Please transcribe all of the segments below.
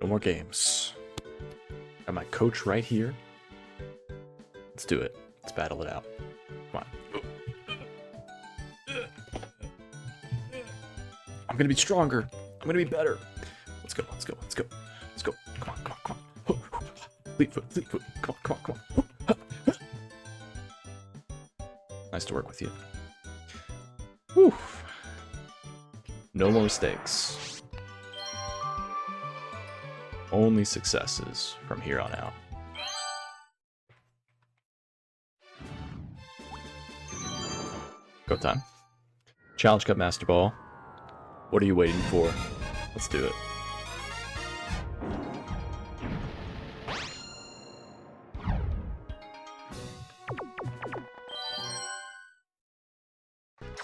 No more games. Got my coach right here. Let's do it. Let's battle it out. Come on. I'm gonna be stronger. I'm gonna be better. Let's go, let's go, let's go. Let's go. Come on, come on, come on. Fleetfoot, Fleetfoot. Come on, come on, come on. Nice to work with you. Whew. No more mistakes. Only successes from here on out. Go time. Challenge Cup Master Ball. What are you waiting for? Let's do it.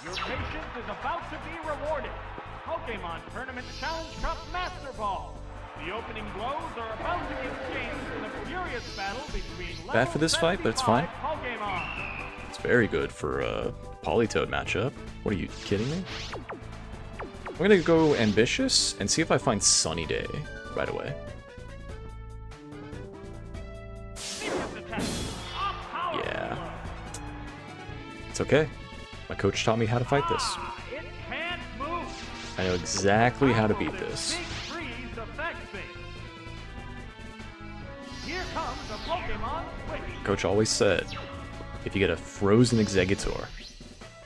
Your patience is about to be rewarded. Pokemon Tournament Challenge Cup Master Ball. The opening blows are about to be exchanged in a furious battle between Bad for this fight, but it's fine. Pokemon. It's very good for a Polytoad matchup. What are you kidding me? I'm gonna go ambitious and see if I find Sunny Day right away. Yeah. It's okay. My coach taught me how to fight this. It can't move. I know exactly how to beat this. Here comes the Pokemon switch. Coach always said, if you get a frozen Exeggutor,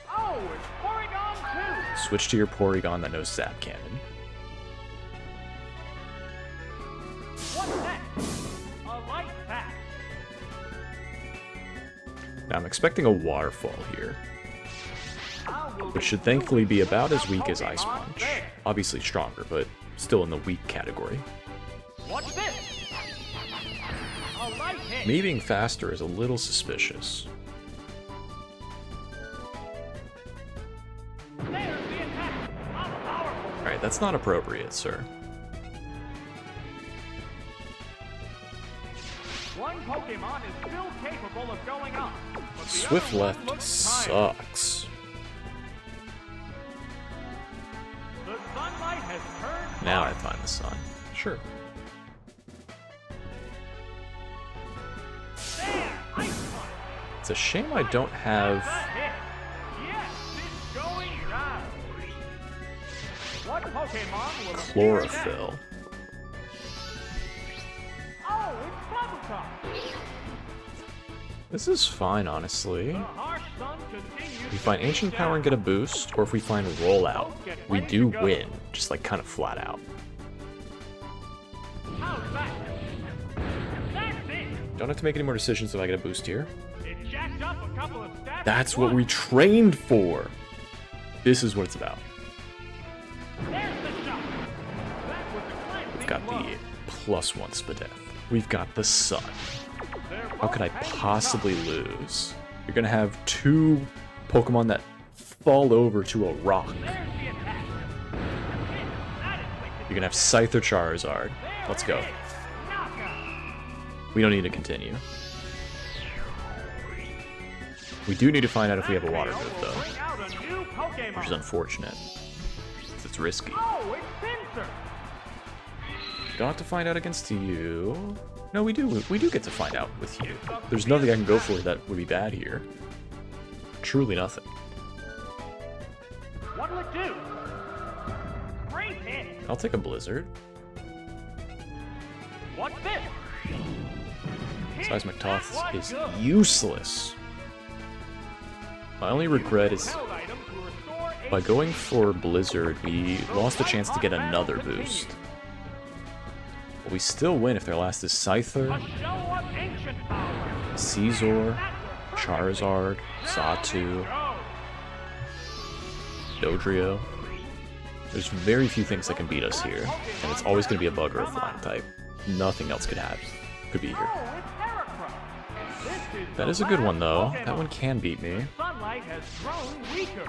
Oh, it's Porygon 2. switch to your Porygon that knows Zap Cannon. What's next? A light pack. Now I'm expecting a Waterfall here, which should thankfully be about as weak as Ice Punch. Obviously stronger, but still in the weak category. What's this? A light hit. Me being faster is a little suspicious. There's the attack. A powerful. Alright, that's not appropriate, sir. One Pokemon is still capable of going on. But the Swift other one left looks tired. sucks. The sunlight has turned. Now I find the sun. Sure. There, Ice Punch. It's a shame I don't have... The hit. Yes, it's going down. What Pokemon will appear next? Chlorophyll. Oh, it's Sabotage. This is fine, honestly. The harsh sun continues. If we find Ancient Power and get a boost, or if we find Rollout, we do win, just like kind of flat out. How's that? That's it. Don't have to make any more decisions if I get a boost here. It jacked up a couple of stats. That's what we trained for! This is what it's about. There's the shot. That was a cleansing We've got blow. the +1 Spadef. We've got the sun. They're How both could I hanging possibly tough. lose? You're gonna have two Pokemon that fall over to a rock. There's the attack. That inflicted You're gonna have Scyther Charizard. Let's go. knockout. We don't need to continue. We do need to find out if we have a water move, Will though, bring out a new Pokemon. which is unfortunate. 'Cause it's risky. Oh, it's Pinsir. Don't have to find out against you. No, we do. We do get to find out with you. There's nothing I can go for that would be bad here. Truly nothing. What'll it do? Great hit. I'll take a Blizzard. What's this? Seismic Toss That is was good. useless. My only regret is Held item to restore by HP. going for Blizzard, we lost a chance to get another boost. But we still win if their last is Scyther, A show of ancient power. Caesar, That was perfect. Charizard, Xatu, Go. Dodrio. There's very few things that can beat us here, and it's always going to be a bug or a flying type. Nothing else could be here. Oh, it's Heracross. This is That the is a good one, last though. Pokemon. That one can beat me. Sunlight has grown weaker.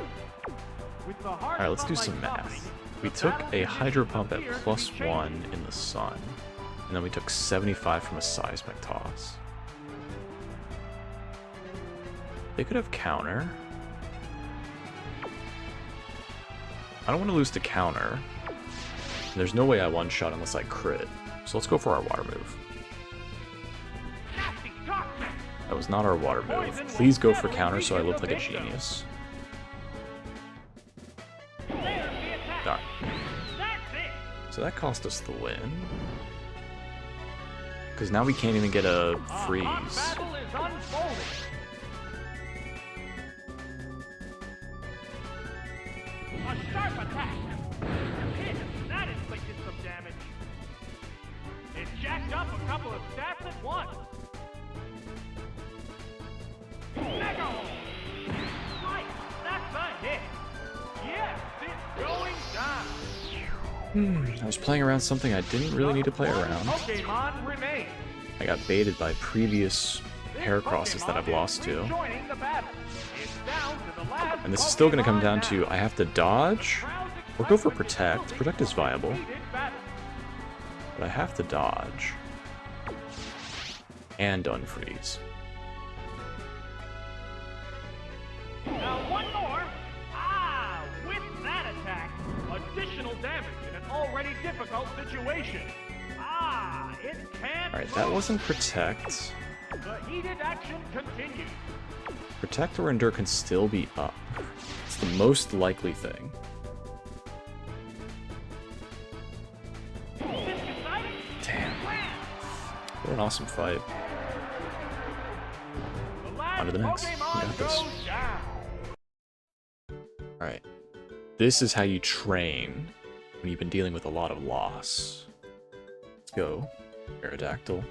With the harsh Alright, let's do some sunlight math. softening, We the took battle a conditions Hydro Pump at appear to be +1 changing. in the sun, and then we took 75 from a Seismic Toss. They could have counter. I don't want to lose to counter. There's no way I one-shot unless I crit. So let's go for our water move. That was not our water move. Please go for counter so I look like a genius. Darn. So that cost us the win. Because now we can't even get a freeze. A sharp attack. Hit. That inflicted some damage. It jacked up a couple of stats at once. Mega! Right, that's a hit. Yes, it's going down. I was playing around something I didn't really need to play around. Pokemon remains. I got baited by previous Heracrosses that I've lost to. And this is still going to come down to I have to dodge or go for Protect. Protect is viable. But I have to dodge. And unfreeze. Now one more. Ah, with that attack, additional damage in an already difficult situation. Ah, it can't. Alright, that wasn't Protect. The heated action continues. Protect or Endure can still be up. It's the most likely thing. Damn. What an awesome fight. On to the next. We got this. Alright. This is how you train when you've been dealing with a lot of loss. Let's go. Aerodactyl.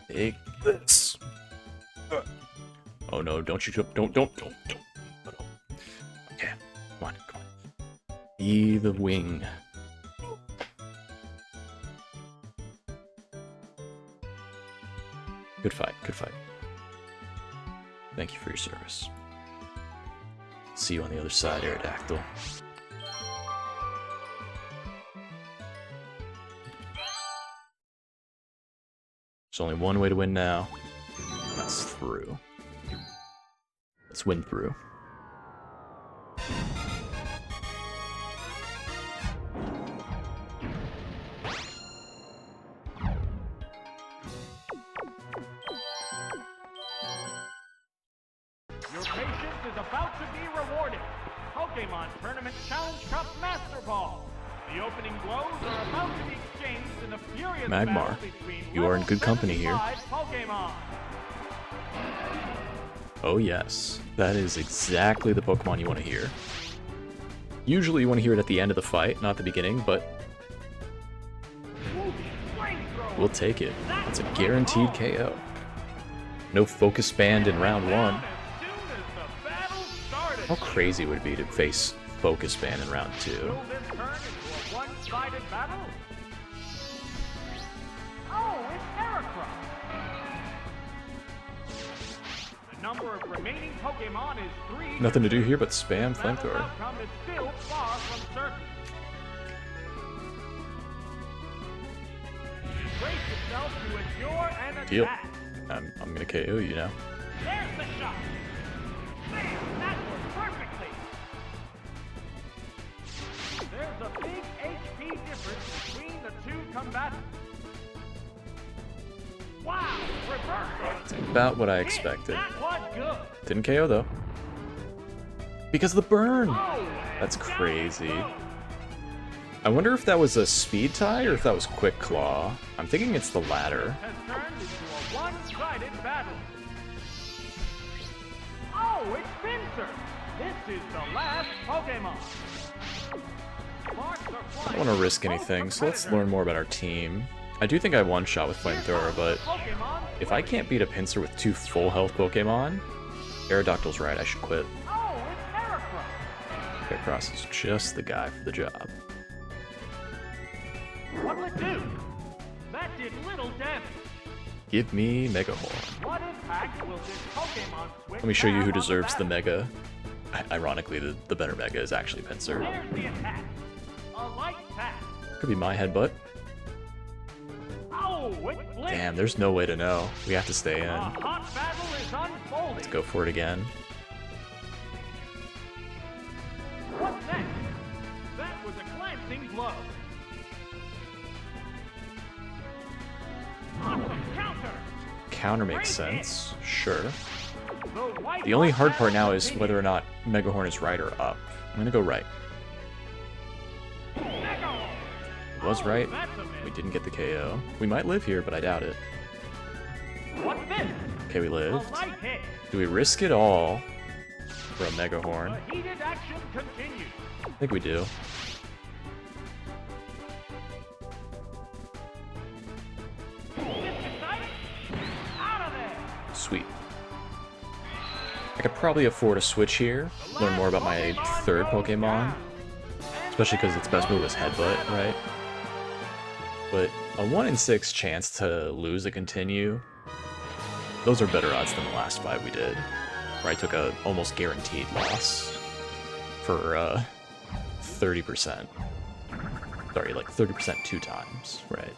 Take this. Oh no, don't you jump. Don't. Okay, come on. Be the wing. Good fight. Thank you for your service. See you on the other side, Aerodactyl. There's only one way to win now. That's through. Let's win through. Your patience is about to be rewarded. Pokemon Tournament Challenge Cup Master Ball. The opening blows are about to be exchanged in the furious Magmar, battle between you are in good company here. 75 Pokemon. Oh yes, that is exactly the Pokemon you want to hear. Usually you want to hear it at the end of the fight, not the beginning, but we'll take it. It's a guaranteed KO. No focus band in round one. How crazy would it be to face focus band in round two? Will this turn into a one-sided battle? Oh, it's Heracross. The number of remaining Pokemon is 3. Nothing to do here but spam Flamethrower. Outcome is still far from certain. Brace yourself to endure and Deal. attack. I'm gonna KO you now. There's the shot. Bam! That worked perfectly. There's a big HP difference between the two combatants. Wow! Reversal. About what I expected. That was good. Didn't KO though. Because of the burn! Oh, That's down crazy. it goes. I wonder if that was a speed tie or if that was quick claw. I'm thinking it's the latter. Has turned into a one-sided battle. Oh, it's Pinsir. This is the last Pokemon. I don't want to risk anything, so let's learn more about our team. I do think I one-shot with Flamethrower, but if I can't beat a Pinsir with 2 full health Pokemon, Aerodactyl's right, I should quit. Oh, it's Heracross. Heracross is just the guy for the job. What'll it do? That did little damage. Give me Mega Horn. What impact will this Pokemon switch Let me show you have who on the deserves the battle? Mega. Ironically, the better Mega is actually Pinsir. There's the attack. A light tap. Could be my headbutt. Oh, it blinked. Damn, there's no way to know. We have to stay in. A hot battle is unfolding. Let's go for it again. counter makes sense. Sure. The only hard part now is whether or not Megahorn is right or up. I'm gonna go right. It was right. We didn't get the KO. We might live here, but I doubt it. Okay, we lived. Do we risk it all for a Megahorn? I think we do. Sweet. I could probably afford a switch here, learn more about my third Pokemon, especially because its best move is Headbutt, right? But a 1 in 6 chance to lose a continue, those are better odds than the last 5 we did, where I took a almost guaranteed loss for 30%. Sorry, like 30% 2 times, right?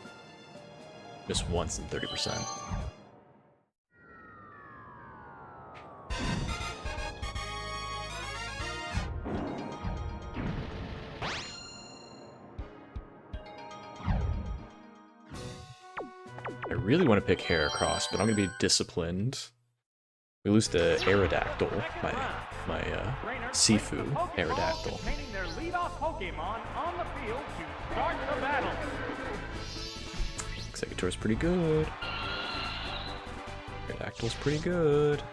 Just once in 30%. I really want to pick Heracross, but I'm going to be disciplined. We lose to Aerodactyl, my Sifu Aerodactyl. Executor's pretty good. Aerodactyl's pretty good.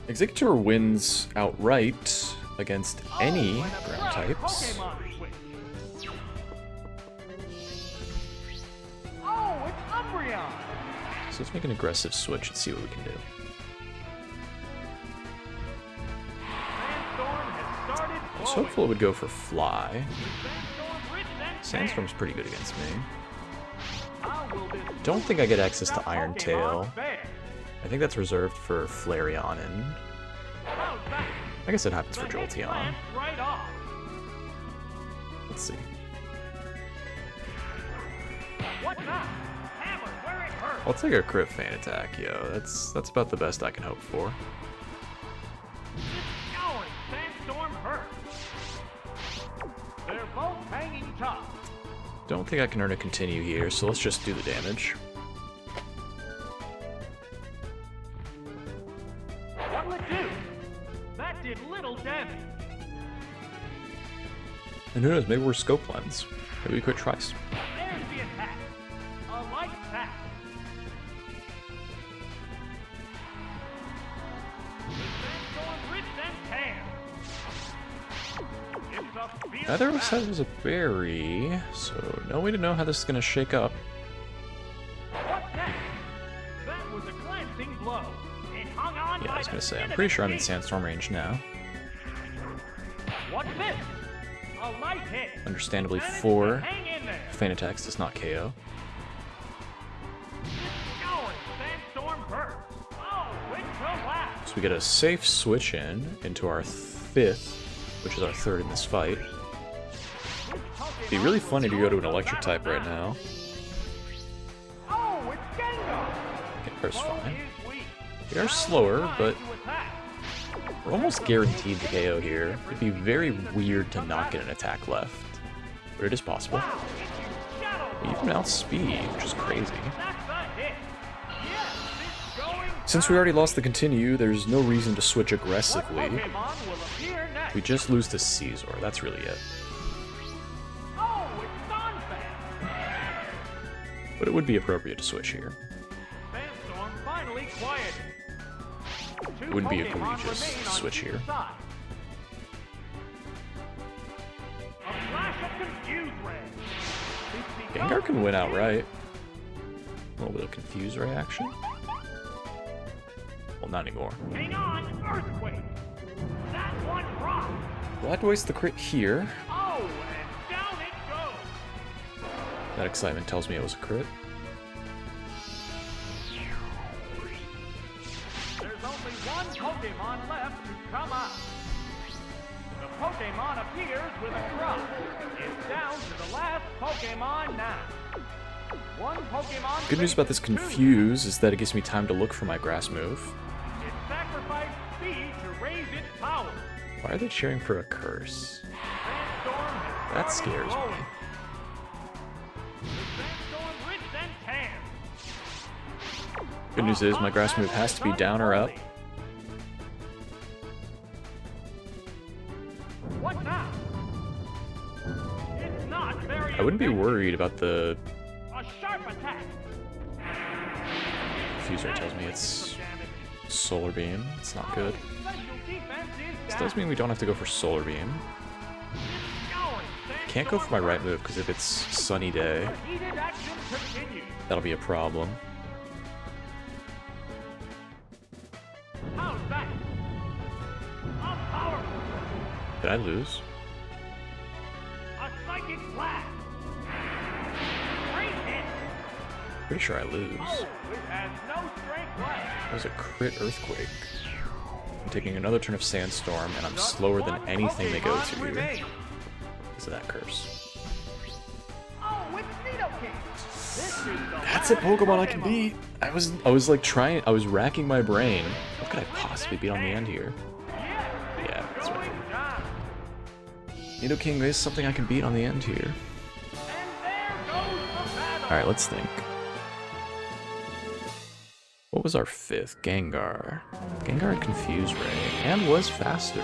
Executor wins outright against any ground types. So let's make an aggressive switch and see what we can do. I was hopeful it would go for Fly. Sandstorm's pretty good against me. Don't think I get access to Iron Tail. I think that's reserved for Flareon, and I guess it happens for Jolteon. Let's see. I'll take a crit feint attack, yo. That's about the best I can hope for. Don't think I can earn a continue here, so let's just do the damage. What'll it do? That did little damage. And who knows, maybe we're Scope Lens. Maybe we could try. There's the attack. A light attack. Neither of us has a berry, so no way to know how this is going to shake up. That was a glancing blow. It hung on. Yeah, I was going to say, I'm pretty sure I'm in Sandstorm range now. What's this? A light hit. Understandably, 4 feint attacks does not KO. So we get a safe switch into our 5th, which is our 3rd in this fight. It'd be really funny to go to an electric type right now. Gengar's fine. We are slower, but we're almost guaranteed to KO here. It'd be very weird to not get an attack left, but it is possible. We even outspeed, which is crazy. Since we already lost the continue, there's no reason to switch aggressively. We just lose to Caesar, that's really it. But it would be appropriate to switch here. It wouldn't be egregious to switch here. Gengar can win outright. A little bit of Confuse Ray action. Well, not anymore. Hang on, Earthquake. That one rocked. Glad to waste the crit here. Oh, and down it goes. That excitement tells me it was a crit. There's only one Pokemon left to come out. The Pokemon appears with a crop. It's down to the last Pokemon now. One Pokemon. Good news about this Confuse is that it gives me time to look for my grass move. It sacrificed speed to raise its power. Why are they cheering for a curse? That scares me. Good news is my grass move has to be down or up. What now? It's not very I wouldn't be worried about the a sharp attack. diffuser. Tells me it's solar beam. It's not good. Special defense is This down. does mean we don't have to go for solar beam. Can't go for my right move because if it's sunny day, Heated action continues. that'll be a problem. How's that? A powerful, Did I lose? a psychic blast. Great hit. Pretty sure I lose. Oh, it has no strength left. That was a crit earthquake. I'm taking another turn of sandstorm, and I'm slower than anything they go to here because of that curse. Oh, it's Nidoking. This is the That's a last Pokemon I can beat. I was like trying. I was racking my brain. What could I possibly beat on the end here? Yeah, that's going right. down. Nidoking is something I can beat on the end here. And there goes the battle. All right, let's think. What was our fifth? Gengar. Gengar had Confuse Ray and was faster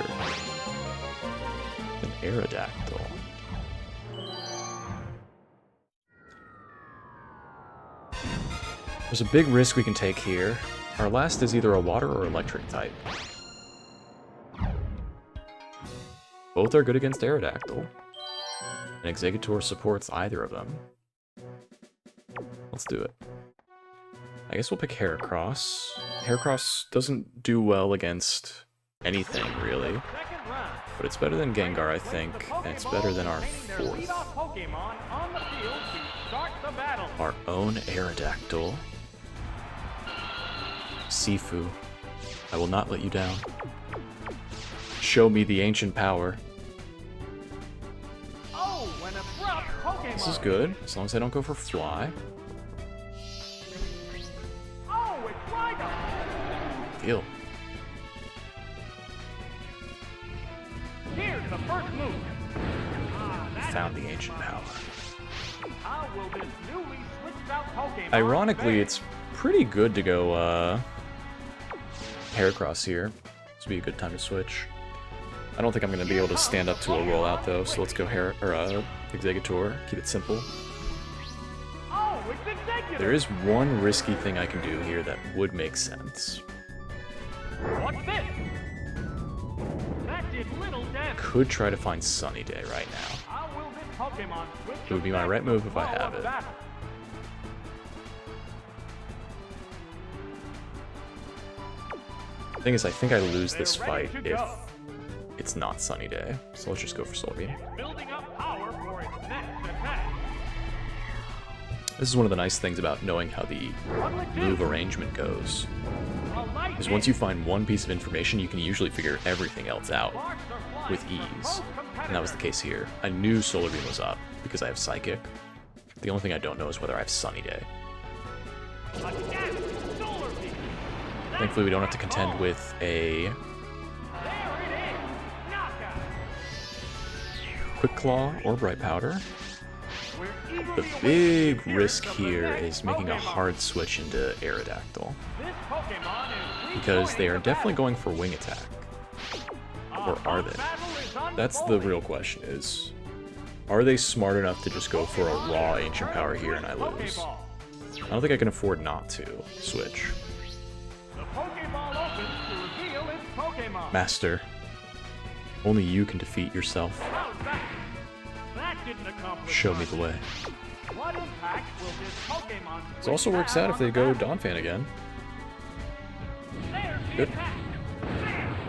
than Aerodactyl. There's a big risk we can take here. Our last is either a water or electric type. Both are good against Aerodactyl. And Exeggutor supports either of them. Let's do it. I guess we'll pick Heracross. Heracross doesn't do well against anything, really. Second round. But it's better than Gengar, I think, and it's better than our Their fourth. leadoff Pokemon on the field to start the battle. Our own Aerodactyl. Sifu, I will not let you down. Show me the ancient power. Oh, an abrupt Pokemon. This is good, as long as I don't go for Fly. Oh, it's Rhydon. Deal. Here's the first move. Ah, that's Found the ancient power. How will this newly switched out Pokemon Ironically, fare? it's pretty good to go Heracross here. This would be a good time to switch. I don't think I'm going to be able to stand up to a rollout though, so let's go Exeggutor. Keep it simple. Oh, it's Exeggutor. There is one risky thing I can do here that would make sense. What's this? That did little damage. Could try to find Sunny Day right now. How will this Pokemon switch It would be my attack right move if I flow have of it. battle? Thing is, I think I lose this They're ready fight to if go. it's not Sunny Day. So let's just go for Solar Beam. Building up power for its next attack. This is one of the nice things about knowing how the move arrangement goes. Because once you find one piece of information, you can usually figure everything else out with ease. And that was the case here. I knew Solar Beam was up because I have Psychic. The only thing I don't know is whether I have Sunny Day. Thankfully, we don't have to contend with a Quick Claw or Bright Powder. The big risk here is making a hard switch into Aerodactyl, because they are definitely going for Wing Attack. Or are they? That's the real question is, are they smart enough to just go for a raw Ancient Power here and I lose? I don't think I can afford not to switch. Master, only you can defeat yourself. Show me the way. This also works out if they go Donphan again. Good.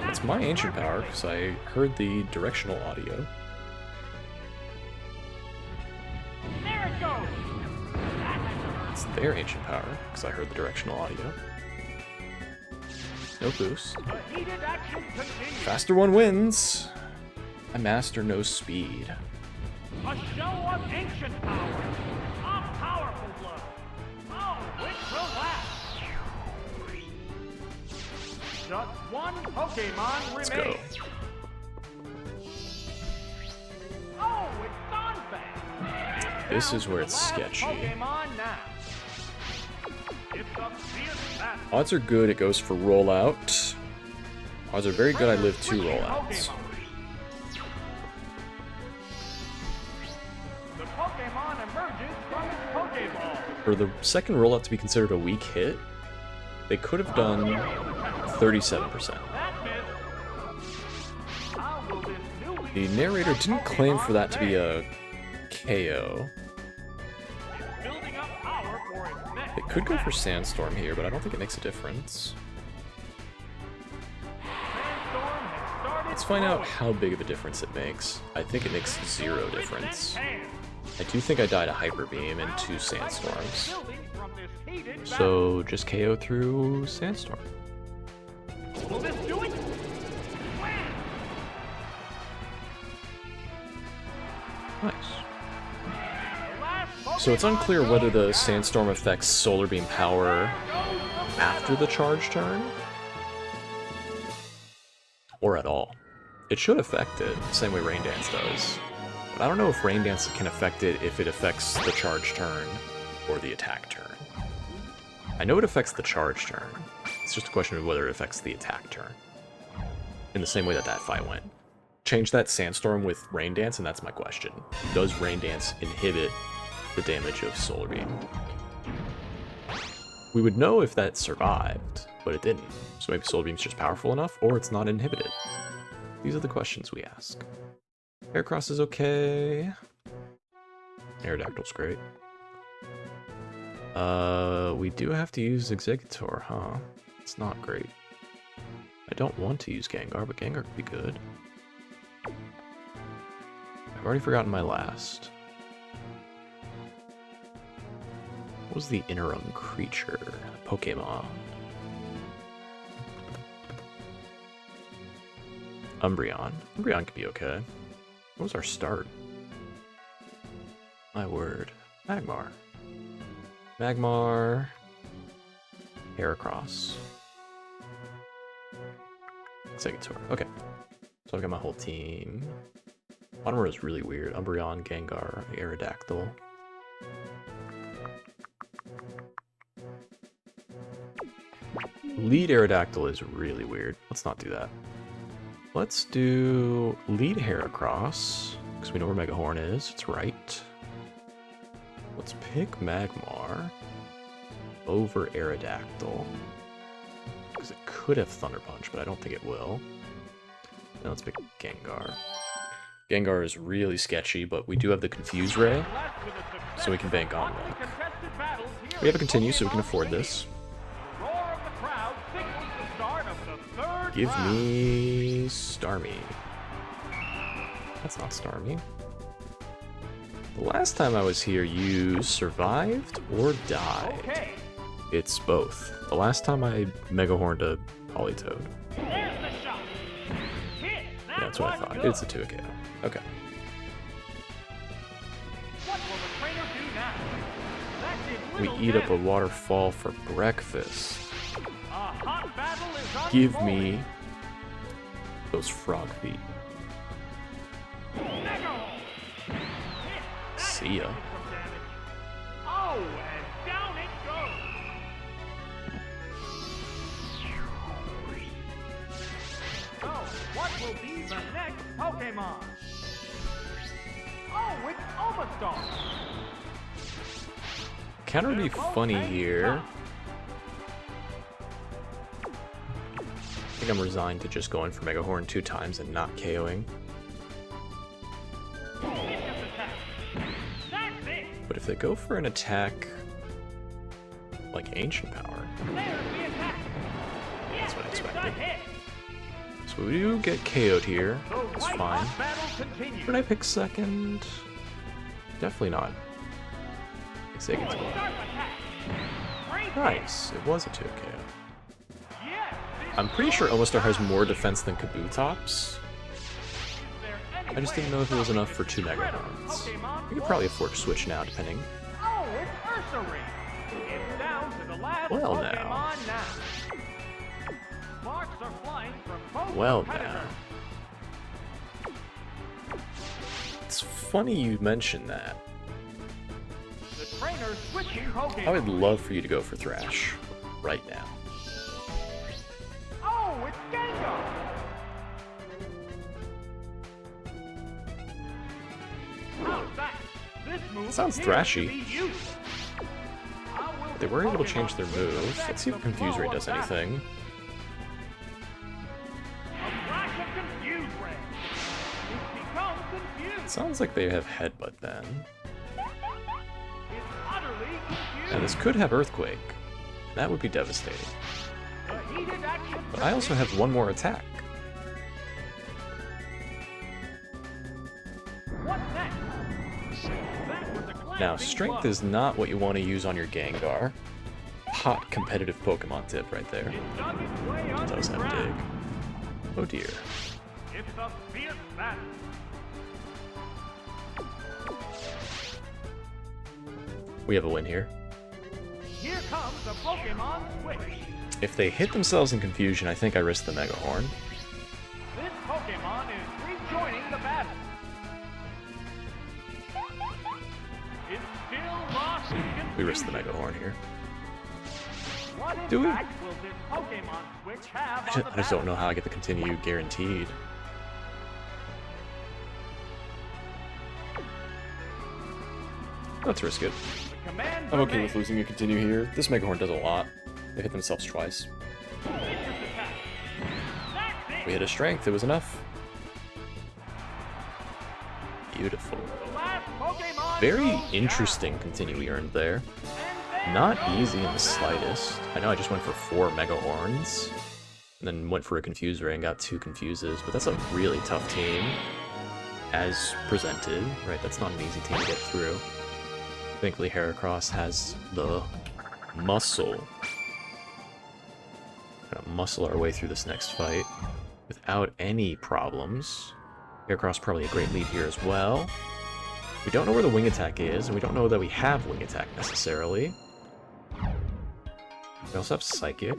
It's my Ancient Power, because I heard the directional audio. It's their Ancient Power, because I heard the directional audio. No boost. Faster one wins. My master knows speed. A show of ancient power. A powerful blow. Oh, which will last. Just one Pokemon Let's remains. go. Oh, it's Donphan. This is where it's Last sketchy. Pokemon now. It's a fierce Odds are good it goes for rollout. Odds are very good I live 2 rollouts. The Pokemon emerges from its Pokeball. For the second rollout to be considered a weak hit, they could have done 37%. That missed. How will this newly The narrator didn't claim for that to be a KO. It's building up power for its next It could go for Sandstorm here, but I don't think it makes a difference. Sandstorm has started. Let's find out how big of a difference it makes. I think it makes 0 difference. I do think I died a Hyper Beam and 2 Sandstorms. Building from this heated battle. So just KO through Sandstorm. Will this do it? Wham! Nice. The last So it's Pokemon unclear whether goes the down. Sandstorm affects Solar Beam power after the charge turn, or at all. It should affect it, the same way Rain Dance does. But I don't know if Rain Dance can affect it if it affects the charge turn or the attack turn. I know it affects the charge turn. It's just a question of whether it affects the attack turn. In the same way that fight went. Change that Sandstorm with Rain Dance, and that's my question. Does Rain Dance inhibit the damage of Solar Beam? We would know if that survived, but it didn't. So maybe Solar Beam's just powerful enough, or it's not inhibited. These are the questions we ask. Aircross is okay. Aerodactyl's great. We do have to use Exeggutor, huh? It's not great. I don't want to use Gengar, but Gengar could be good. I've already forgotten my last. What was the interim creature? Pokemon. Umbreon. Umbreon could be okay. What was our start? My word. Magmar. Magmar. Heracross. Exeggutor. Okay. So I've got my whole team. Bottom row is really weird. Umbreon, Gengar, Aerodactyl. Lead Aerodactyl is really weird. Let's not do that. Let's do lead Heracross, because we know where Megahorn is. It's right. Let's pick Magmar over Aerodactyl, because it could have Thunder Punch, but I don't think it will. Now let's pick Gengar. Gengar is really sketchy, but we do have the Confuse Ray, so we can bank on luck. We have a Continue, so we can afford this. Give me Starmie. That's not Starmie. The last time I was here, you survived or died. Okay. It's both. The last time I Megahorned a Politoed. There's the shot. Hit. Yeah, that's what I thought. It's a 2 KO. Okay. What will the trainer do now? That did We little eat up a damage. waterfall for breakfast. A hot battle is Give unfolding. me those frog feet. Mega. Hit. That See ya. did some damage. Oh, and down it goes. So, what will be the next Pokemon? Oh, it's Omastar. Counter would be funny here. I think I'm resigned to just going for Megahorn 2 times and not KOing. Vicious attack. That's it. But if they go for an attack like Ancient Power, There's the attack. that's what I It's a expected. hit. So we do get KO'd here. The It's white fine. hot battle continues. Would I pick second? Definitely not. Exeggutor. Sharp attack. Great hit. Nice. It was a 2 KO. Yes, this I'm pretty sure Omastar has more defense than Kabutops. is there any I just way didn't know if it was of enough for stopping 2 this Megahorns. Pokemon We could probably afford to switch now, depending. Oh, it's Ursaring. It's down to the last Well, Pokemon now. Sparks are flying from both Well, competitors. now. It's funny you mention that. The trainer's switching Pokemon. I would love for you to go for Thrash. right now. Oh, it's Gengar! How's that? This move Sounds appears to thrashy. be useless. How will They this were able to Pokemon change their move. Let's see if affect the Confuse Ray flow does of battle? anything. A flash of Confuse Ray. It's become confused. Sounds like they have Headbutt then. It's utterly confused. Now this could have Earthquake. That would be devastating. A heated action But I also have one more attack. What next? That was a Now, glancing Strength blow. is not what you want to use on your Gengar. Hot competitive Pokemon tip right there. It dug its way It does have underground. Dig. Oh dear. It's a fierce battle. We have a win here. Here comes the Pokemon Switch. If they hit themselves in confusion, I think I risk the Mega Horn. This Pokemon is rejoining the battle. It's still lost in confusion. We risk the Mega Horn here. What Do we? impact will this Pokemon Switch have on the I just don't battle? know how I get the continue guaranteed. Let's risk it. The command I'm okay remains. with losing a continue here. This Mega Horn does a lot. They hit themselves twice. Citrus attack. That's it. We hit a strength, it was enough. Beautiful. The last Pokemon Very goes interesting continue we earned there. down. And Not there easy in the goes slightest. I know I just went for 4 Mega Horns, and then went for a Confuse Ray and got 2 Confuses, but that's a really tough team, as presented, right? That's not an easy team to get through. Thankfully, Heracross has the muscle. Gonna muscle our way through this next fight without any problems. Heracross probably a great lead here as well. We don't know where the Wing Attack is, and we don't know that we have Wing Attack necessarily. We also have Psychic.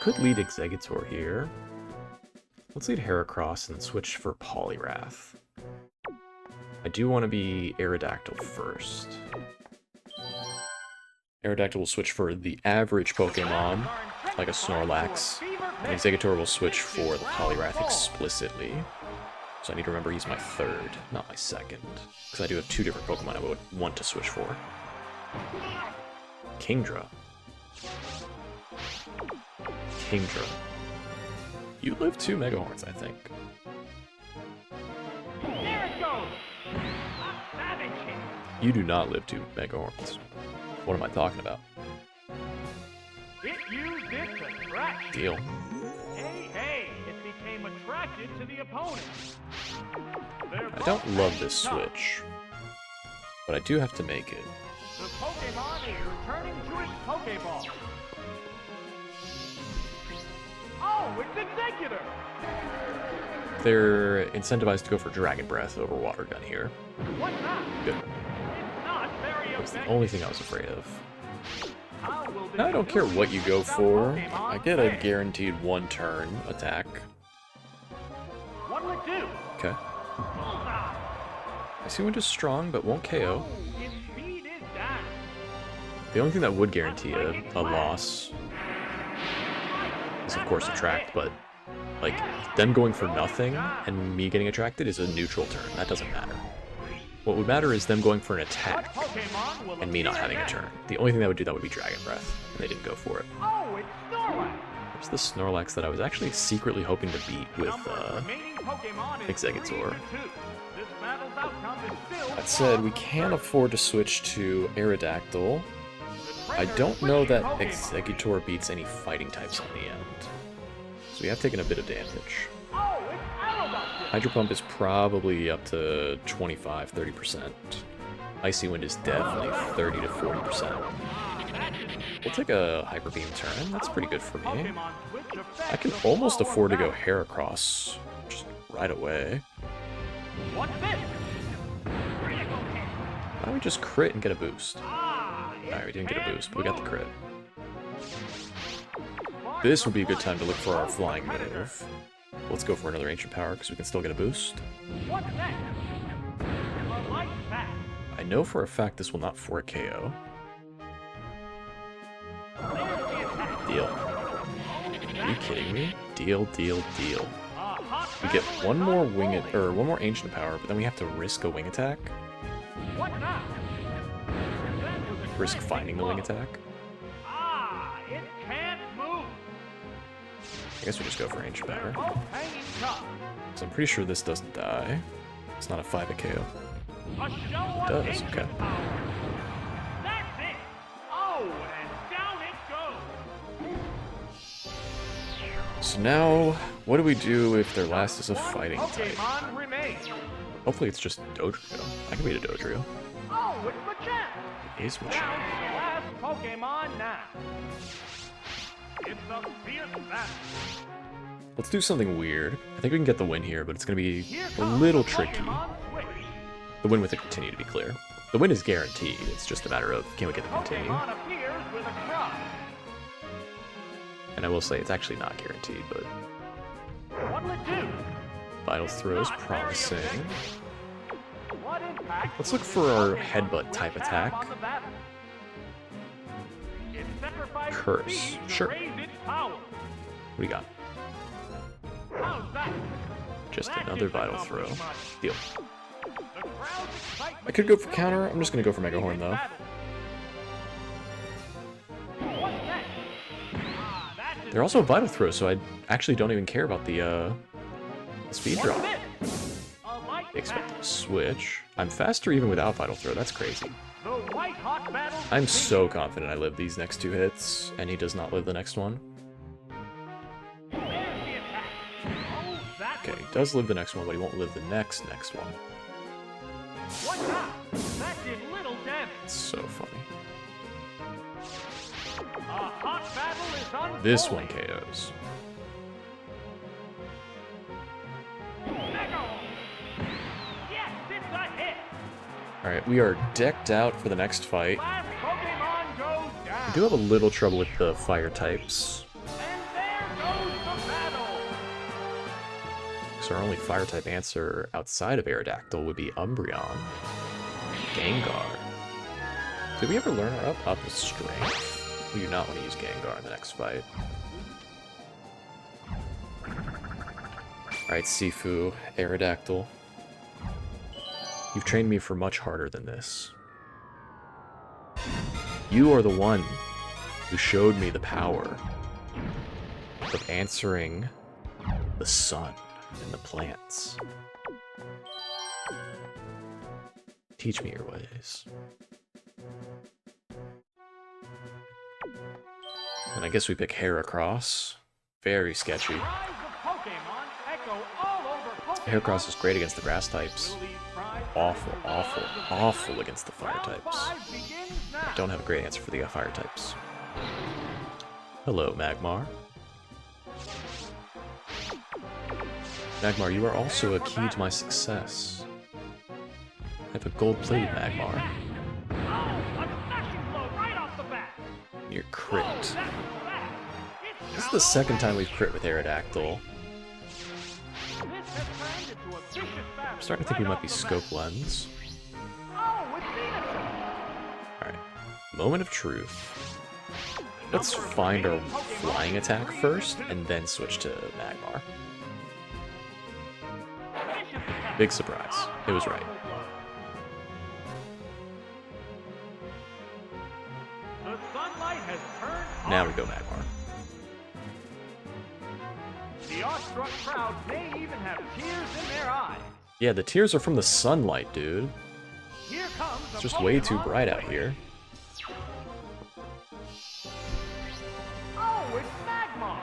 Could lead Exeggutor here. Let's lead Heracross and switch for Poliwrath. I do want to be Aerodactyl first. Aerodactyl will switch for the average Pokemon, like a Snorlax, and Exeggutor will switch for the Poliwrath explicitly. So I need to remember he's my third, not my second, because I do have 2 different Pokemon I would want to switch for. Kingdra. Kingdra. You live 2 Mega Horns, I think. There it goes. A savage hit. You do not live 2 Mega Horns. What am I talking about? It used its attraction. Deal. Hey, it became attracted to the opponent. I don't love this switch, but I do have to make it. The Pokemon is returning to its Pokeball. Oh, it's Exeggutor! They're incentivized to go for Dragon Breath over Water Gun here. What now? Good. It's not very That's the effective. only thing I was afraid of. How will this Now I don't care ability what you go without for. Pokemon I get a fare? guaranteed 1 turn attack. What will it do? Okay. Bullseye! Icy Wind is strong, but won't KO. Its speed is down. The only thing that would guarantee a loss is, of course, Attract, but, like, them going for nothing and me getting attracted is a neutral turn. That doesn't matter. What would matter is them going for an What attack Pokemon will and me not appear having a next? turn. The only thing that would do that would be Dragon Breath, and they didn't go for it. Oh, it's Snorlax! There's the Snorlax that I was actually secretly hoping to beat with, Number of remaining Pokemon is Exeggutor. 3-2. This battle's outcome is still That said, we far from can't certain. afford to switch to Aerodactyl. The I trainer don't know that switching Pokemon. Exeggutor beats any fighting types on the end. So we have taken a bit of damage. Oh, it's Aerodactyl! Hydro Pump is probably up to 25-30%. Icy Wind is definitely 30 to 40%. We'll take a Hyper Beam turn. That's pretty good for me. Pokemon switch affects I can the almost flow of afford to go battle. Heracross just right away. What's this? Critical hit. Why don't we just crit and get a boost? Alright, we didn't get a boost, but we got the crit. This would be a good time to look for our flying move. Let's go for another Ancient Power because we can still get a boost. What's next? A light pack. I know for a fact this will not 4 KO. There's the attack. Deal. Are you kidding me? Deal, deal, deal. We get one more one more ancient power, but then we have to risk a wing attack. What now? Risk finding the wing attack. Ah, it can't move. I guess we just go for ancient power. Both hanging tough. So I'm pretty sure this doesn't die. It's not a 5 KO. A show of Does, ancient okay. power. That's it. Oh, and down it goes. So now, what do we do if their last is a One fighting type? Pokemon remains. Hopefully it's just Dodrio. I can beat a Dodrio. Oh, it's Machamp. It is Down Machamp. to the last Pokemon now. It's a fierce battle. Let's do something weird. I think we can get the win here, but it's going to be Here a comes little the tricky. Pokemon switch. The win with the continue, to be clear. The win is guaranteed. It's just a matter of can we get the continue. Pokemon appears with a cry. And I will say it's actually not guaranteed, but What'll it do? Vital Throw is Not very promising. effective. What impact Let's will look for our this headbutt Pokemon type have attack. on the battle? It sacrifices Curse. speed to Sure. raise its power. What do you got? How's that? Just That another didn't Vital accomplish Throw. much. Deal. The crowd's excitement I could go is for building counter. I'm just going to go for Mega in Horn, this though. battle. What's that? Ah, that didn't They're also a Vital Throw, so I actually don't even care about the speed What's drop. this? A light Expect battle. to switch. I'm faster even without Vital Throw. That's crazy. The white hot battle I'm continues. so confident I live these next 2 hits, and he does not live the next one. There's the attack. Oh, that Okay, was he does live the next one, but he won't live the next one. What now? That did little damage. It's so funny. A hot battle is unfolding. This one KOs. Mega! Yes, it's a hit. Alright, we are decked out for the next fight. Last Pokemon goes down. I do have a little trouble with the fire types. And there goes the battle. So our only fire type answer outside of Aerodactyl would be Umbreon. Gengar. Did we ever learn our up is strength? We do not want to use Gengar in the next fight. Alright, Sifu, Aerodactyl. You've trained me for much harder than this. You are the one who showed me the power of answering the sun and the plants. Teach me your ways. And I guess we pick Heracross. Very sketchy. Cries of Pokemon echo all over Pokemon. Heracross is great against the grass types. Will these cries Awful, capture the awful, lives of awful players? against the fire Round types. 5 begins now. Don't have a great answer for the fire types. Hello, Magmar. Magmar, you are also a key to my success. I have a gold-plated Magmar. Oh, a smashing blow right off the bat. You're Oh, crit. that's fast. It's This is the second time we've crit with Aerodactyl. This has turned into a vicious battle. I'm starting to think we right might be off the Scope bat. Lens. Oh, it's Venusaur. Alright. Moment of truth. Let's find our flying attack first, and then switch to Magmar. Vicious attack. Big surprise. It was right. The sunlight has turned Now hard. we go Magmar. The awestruck crowd may even have tears in their eyes. Yeah, the tears are from the sunlight, dude. Here comes It's just way too bright out here. Oh, it's Magmar.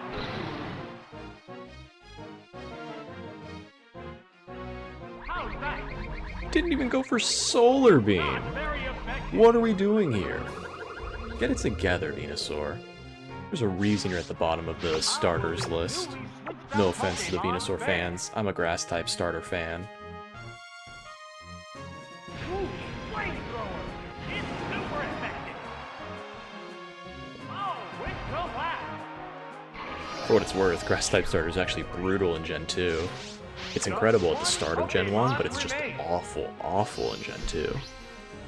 How's that? Didn't even go for Solar Beam. Not very effective. What are we doing here? Get it together, Venusaur. There's a reason you're at the bottom of the starters list. No offense to the Venusaur fans. I'm a grass-type starter fan. Ooh, flamethrower. It's super effective. Oh, it's the last. For what it's worth, grass-type starter is actually brutal in Gen 2. It's incredible at the start of Gen 1, but it's just awful, awful in Gen 2.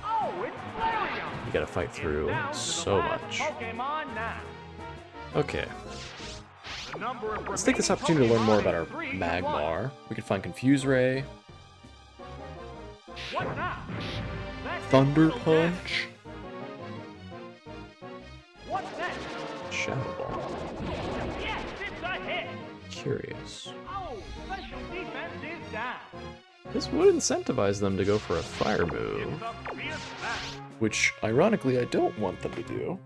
Oh, it's Flareon. You gotta fight through Down to the so last much. Pokemon now. Okay, The number of let's take this remaining opportunity to learn more Pokemon about our is 3 to 1. Magmar. We can find Confuse Ray, What now? That did Thunder little damage. Punch, What's that? Shadow Ball. Yes, it's a hit. Curious. Oh, special defense is down. This would incentivize them to go for a fire move, It's a fierce battle. which, ironically, I don't want them to do.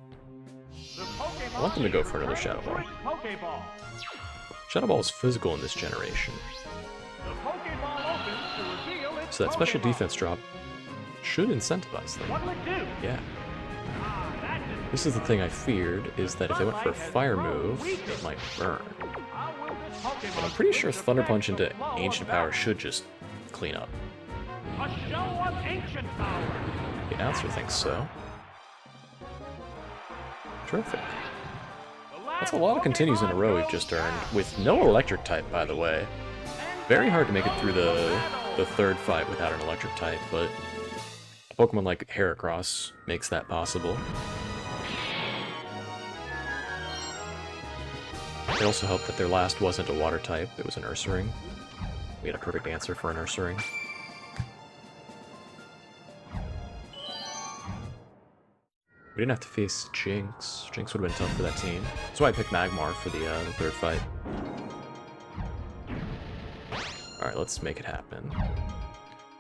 The Pokemon I want them to go for another is Shadow Ball. returning to its Pokeball. Shadow Ball is physical in this generation, The Pokeball opens to reveal its so that special Pokemon. defense drop should incentivize them. What'll it do? Yeah. Ah, that didn't This is the work. thing I feared, is that if they went for a fire move, it might burn. How will this Pokemon But I'm pretty sure switch Thunder effect Punch the into flow of Ancient battle? Power should just clean up. A show of ancient power. The announcer thinks so. Terrific. That's a lot of continues in a row we've just earned, with no electric type, by the way. Very hard to make it through the third fight without an electric type, but a Pokemon like Heracross makes that possible. It also helped that their last wasn't a water type, it was an Ursaring. We had a perfect answer for an Ursaring. We didn't have to face Jinx. Jinx would have been tough for that team. That's why I picked Magmar for the third fight. Alright, let's make it happen.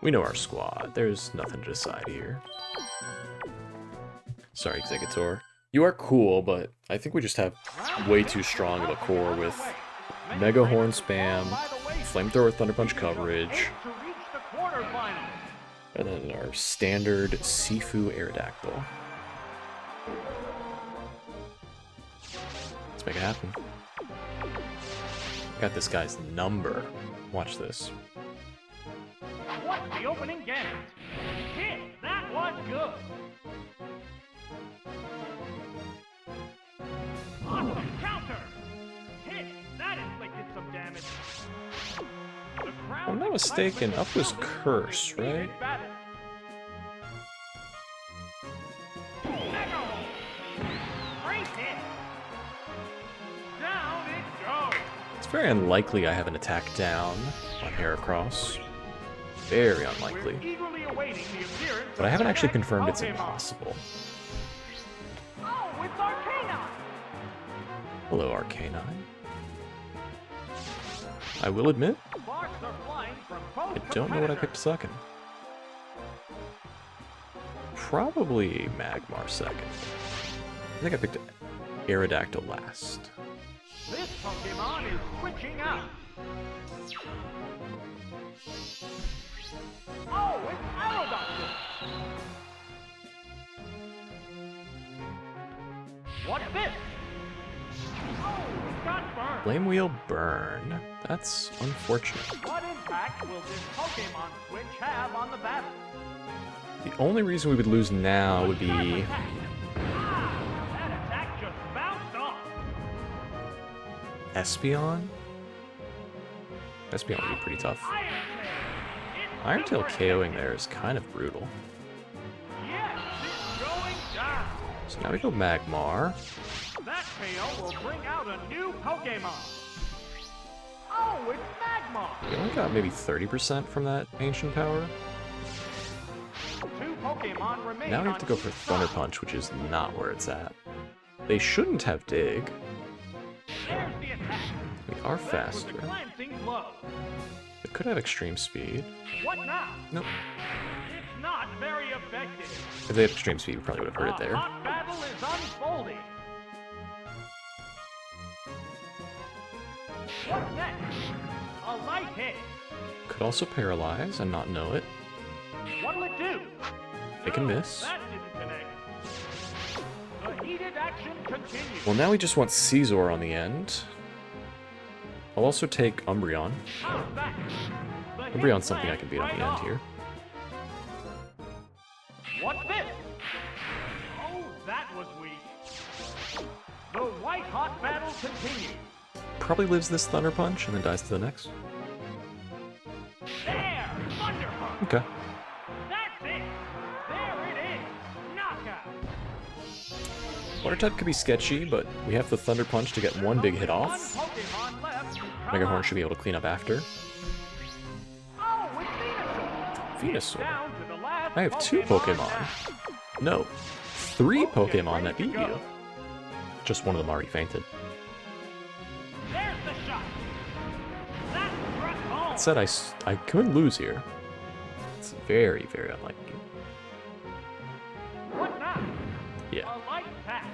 We know our squad. There's nothing to decide here. Sorry, Executor. You are cool, but I think we just have way too strong of a core with Mega Horn spam, Flamethrower Thunder Punch coverage, To reach the quarterfinals. and then our standard Sifu Aerodactyl. Let's make it happen. Got this guy's number. Watch this. What's the opening game? Hit! That was good! Awesome counter! Hit! That inflicted some damage. The If crowd's I'm not mistaken, excitement up was building for Curse, this heated right? battle. Mega! Great hit! Down it goes! It's very unlikely I have an attack down on Heracross. Very unlikely. We're eagerly awaiting the appearance But I of haven't the actually next confirmed it's Pokemon. impossible. Oh, it's Arcanine! Hello, Arcanine. I will admit, Sparks are flying from both I don't know what I competitors. picked second. Probably Magmar second. I think I picked Aerodactyl last. This Pokemon is switching out. Oh, it's Aerodactyl! What's this? Oh, it got burned. Flame Wheel Burn. That's unfortunate. What impact will this Pokemon switch have on the battle? The only reason we would lose now would be... Attack. Ah, that attack just bounced off. Espeon? Espeon would be pretty tough. Iron Tail. It's Iron Tail super KOing effective. there is kind of brutal. Yes, it's going down. So now we go Magmar. That KO will bring out a new Pokemon. Oh, it's Magmar. We only got maybe 30% from that Ancient Power. Two Pokemon remain. Now we have on to go for each Thunder side. Punch, which is not where it's at. They shouldn't have Dig. There's the attack. We are That was faster. a glancing blow. They could have Extreme Speed. What now? Nope. It's not very effective. If they had Extreme Speed, we probably would have heard it A there. hot battle is unfolding. What's next? A light hit. Could also Paralyze and not know it. What'll it do? They can No, miss. That didn't connect. The heated action continues. Well, now we just want Caesar on the end. I'll also take Umbreon. How's that? The hit Umbreon's something I lands can beat on right the end off. here. What's this? Oh, that was weak. The white hot battle continues. Probably lives this Thunder Punch and then dies to the next. There! Thunder Punch! Okay. That's it! There it is! Knockout! Water type could be sketchy, but we have the Thunder Punch to get one big hit off. Pokemon left to come Mega Horn up. should be able to clean up after. Oh, it's Venusaur. down to the last I have 2 Pokemon. No, 3 Pokemon that beat you. Just one of them already fainted. There's the shot. That struck home. That said, I could lose here. It's very, very unlikely. What now? Yeah. A light attack.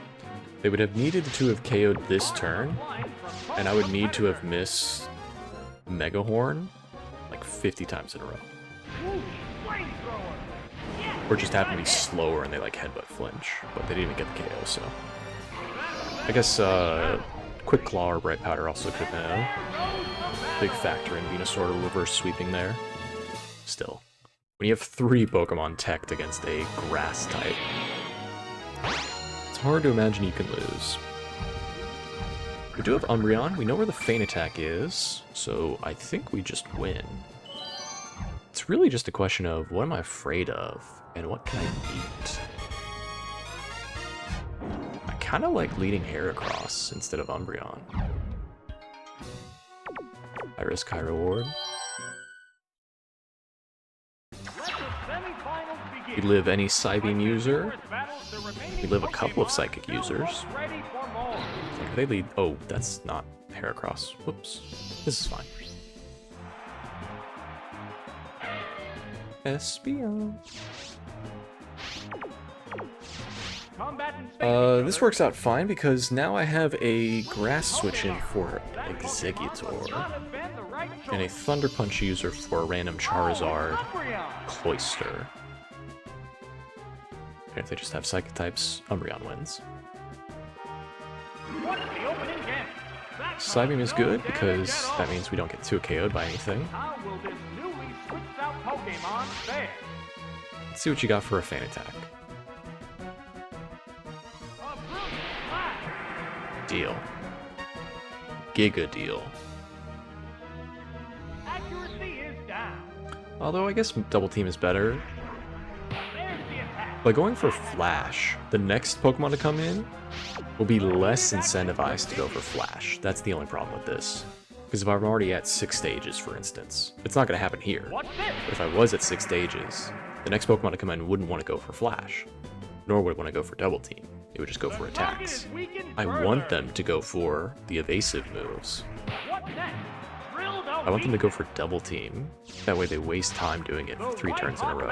They would have needed to have KO'd this turn, Line from and I would need to have competitor. missed Mega Horn like 50 times in a row. Whoosh, flamethrower. Yes, Or just happen to be it's a hit. slower and they like headbutt flinch, but they didn't even get the KO, so. I guess Quick Claw or Bright Powder also could have been a big factor in Venusaur reverse sweeping there. Still, when you have 3 Pokemon teched against a grass type, it's hard to imagine you can lose. We do have Umbreon, we know where the Feint Attack is, so I think we just win. It's really just a question of what am I afraid of, and what can I beat? I kind of like leading Heracross instead of Umbreon. I risk high reward. Let the semifinals begin. We live any Psybeam user. Numerous battles, the remaining We live a couple of Pokemon Psychic still users. look ready for more. Like they lead. Oh, that's not Heracross. Whoops. This is fine. Espeon. Combatant space This works out fine because now I have a Grass switch in for Exeggutor and a Thunder Punch user for a random Charizard Cloyster. And if they just have Psychic types, Umbreon wins. Psybeam is good because that means we don't get 2 KO'd by anything. How will this newly switched out Pokemon fare? Let's see what you got for a Feint Attack. A brilliant blast! Deal. Giga deal. Accuracy is down. Although I guess Double Team is better. There's the attack. By going for Flash, the next Pokemon to come in will be less incentivized to go for Flash. That's the only problem with this. Because if I'm already at 6 stages, for instance, it's not going to happen here. What's this? But if I was at 6 stages, the next Pokemon to come in wouldn't want to go for Flash, nor would it want to go for Double Team. It would just go for attacks. I want them to go for the evasive moves. What next? Thrilled I want them to go for Double Team. That way they waste time doing it for 3 turns in a row.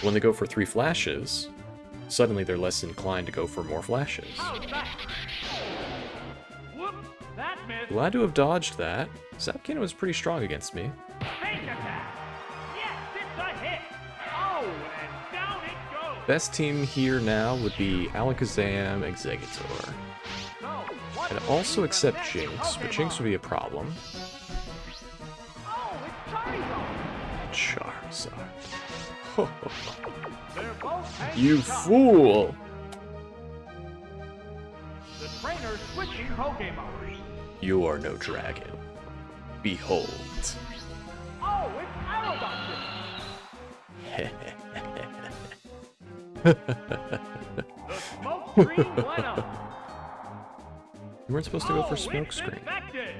When they go for 3 flashes, suddenly they're less inclined to go for more flashes. Whoops, that missed. Glad to have dodged that. Zapkina was pretty strong against me. Fake attack. Yes, it's a hit. Oh, and down it goes. Best team here now would be Alakazam, Exeggutor. So, what I'd will also be the accept next Jinx, but Pokemon? Jinx would be a problem. Oh, it's Charizard. Charizard. They're both hanging You tough. fool! The trainer's switching Pokemon. You are no dragon. Behold. Oh, it's Aerodactyl. The smoke screen went up. You weren't supposed to go for It's Smokescreen. infected.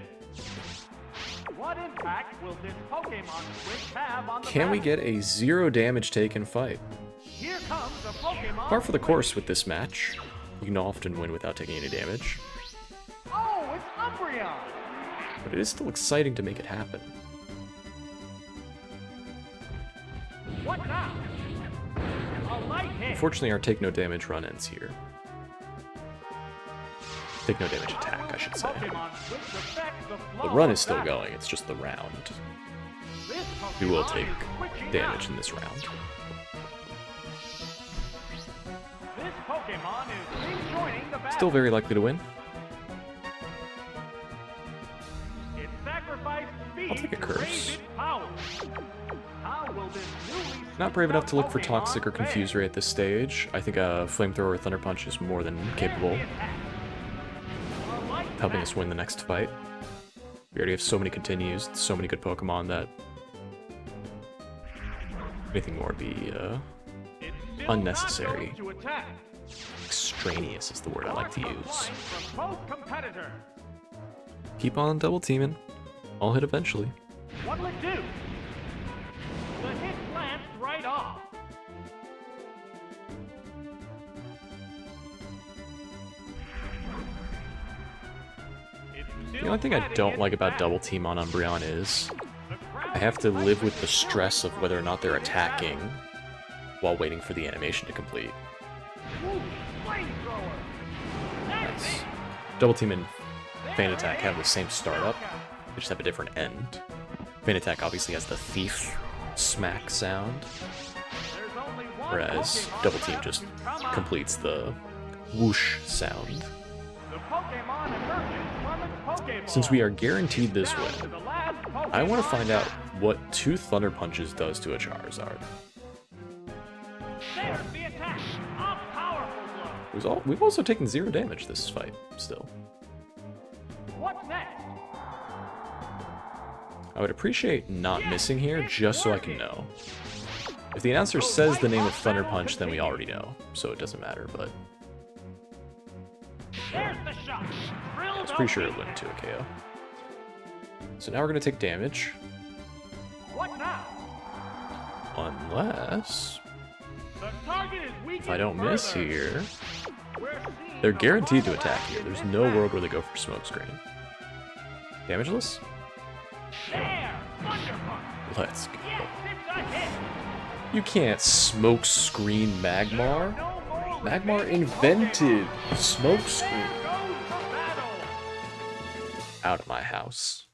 What impact will this Pokemon switch have on the Can we battle? get a 0 damage taken fight? Here comes the Pokemon. Par for the course with this match. You can often win without taking any damage, Oh, it's Umbreon. but it is still exciting to make it happen. What now? A light hit. Unfortunately, our take no damage run ends here. Take no damage attack, I should say. Pokemon switch affects the The flow run of is still battle. going, it's just the round. This We will Pokemon take is switching damage out. in this round. This Pokemon is rejoining the battle. Still very likely to win. It sacrificed speed I'll take a to curse. raise its power. How will this newly Not brave enough to look for Pokemon Toxic or fare? Confuse Ray at this stage. I think a Flamethrower or Thunder Punch is more than capable There's the attack. A light of helping attack. us win the next fight. We already have so many continues, so many good Pokemon that anything more would be It's still not unnecessary. going to attack. Extraneous is the word I like to use. From both competitors. Keep on double teaming. I'll hit eventually. What'll it do? The hit glanced right off. The only thing I don't like about double team on Umbreon is I have to live with the stress of whether or not they're attacking while waiting for the animation to complete. Nice. Double team and Fan Attack have the same startup, they just have a different end. Fan Attack obviously has the thief smack sound, whereas double team just completes the whoosh sound. Since we are guaranteed this win, I want to find out what 2 Thunder Punches does to a Charizard. We've also taken 0 damage this fight, still. What's next? I would appreciate not missing here, just so I can know. If the announcer says the name of Thunder Punch, then we already know, so it doesn't matter, but... There's the shot. I was pretty sure it went to a KO. So now we're going to take damage. What now? Unless... The target is if I don't miss here... We're seeing They're guaranteed to attack here. There's no world where they go for Smokescreen. Damageless? there. Wonderful. Let's go. Yes, it's a hit. You can't Smokescreen Magmar. No more Magmar remaining invented Pokemon. Smokescreen. There goes the battle. Out of my house.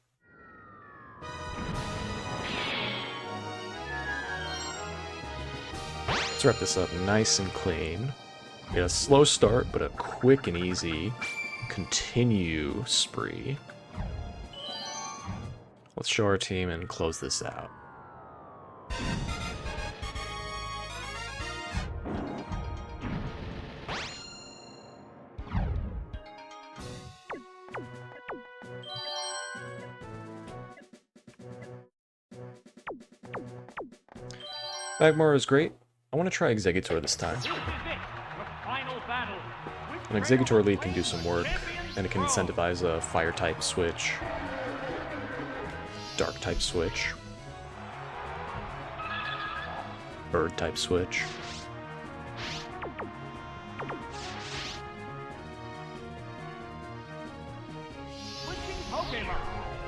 Let's wrap this up nice and clean. We got a slow start, but a quick and easy continue spree. Let's show our team and close this out. Magmar is great. I want to try Exeggutor this time. This is it. The final battle. An Exeggutor lead can do some work, and it can incentivize a Fire-type switch, Dark-type switch, Bird-type switch. Switching Pokemon.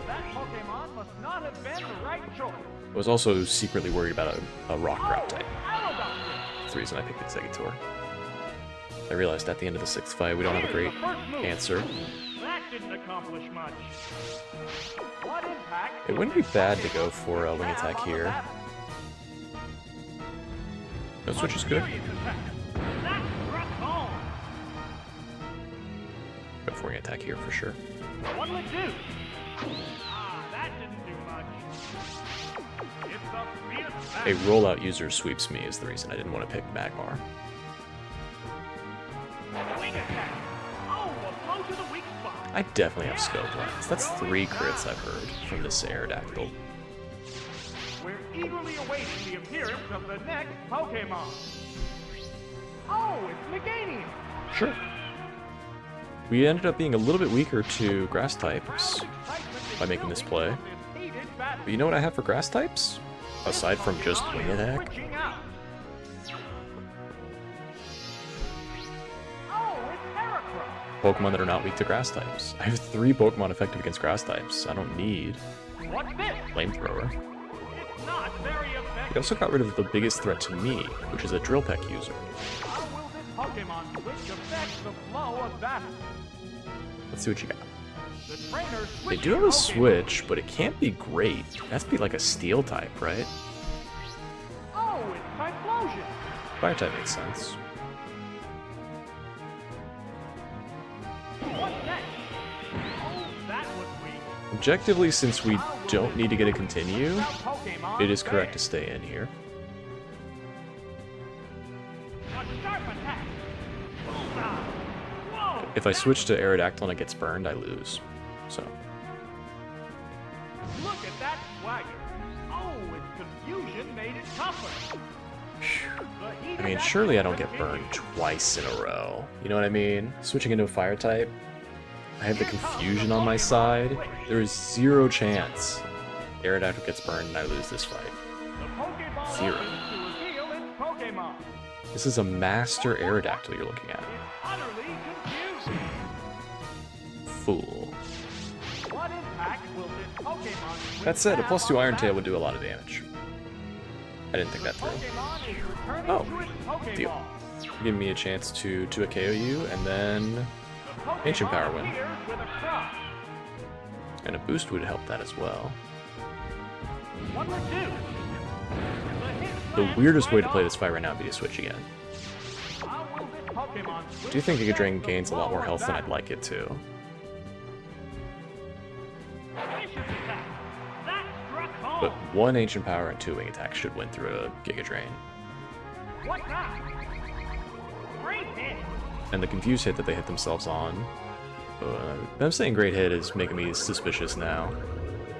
That Pokemon must not have been the right choice. I was also secretly worried about a Rock Grab type. Aerodactyl. That's the reason I picked Exeggutor. I realized at the end of the 6th fight we don't have a great answer. That didn't accomplish much. What impact? It wouldn't be bad to go for a Wing Attack here. No switch is good. That struck home. Go for Wing Attack here for sure. What'll it do? Ah, that didn't do much. It's a fierce A battle. rollout user sweeps me is the reason I didn't want to pick Magmar. Wing attack. Oh, a blow to the weak spot. I definitely have Scope Lens. That's 3 crits I've heard from this Aerodactyl. We're eagerly awaiting the appearance of the next Pokemon. Oh, it's Meganium. Sure. We ended up being a little bit weaker to Grass types by making this play. But you know what I have for Grass types? Aside from just Wing Attack? Switching out. Oh, it's Heracross. Pokemon that are not weak to Grass types. I have 3 Pokemon effective against Grass types. I don't need What's this? Flamethrower. It's not very We effective. also got rid of the biggest threat to me, which is a Drill Peck user. How will this Pokemon switch affect the flow of battle? Let's see what you got. The trainer They switching do have a Pokemon. switch, but it can't be great. It has to be like a Steel type, right? Oh, it's Typhlosion. Fire type makes sense. What's next? Oh, that was weak. Objectively, since we don't need to get a continue, Pokemon it is correct to failed. stay in here. A sharp attack. Ah, whoa, If I that switch to Aerodactyl and it gets burned, I lose. So, Look at that swagger. Oh, its confusion made it tougher. I mean, surely I don't get burned twice in a row. You know what I mean? Switching into a fire type, I have the confusion on my side. There is zero chance Aerodactyl gets burned and I lose this fight. Zero. This is a master Aerodactyl you're looking at. Fool. That said, a +2 Iron Tail would do a lot of damage. I didn't think that through. Oh, deal. Give me a chance to a KO you, and then Ancient Power win. And a boost would help that as well. The weirdest way to play this fight right now would be to switch again. I do think Giga Drain gains a lot more health than I'd like it to. But 1 Ancient Power and 2 Wing Attack should win through a Giga Drain. And the confused hit that they hit themselves on. Them saying great hit is making me suspicious now.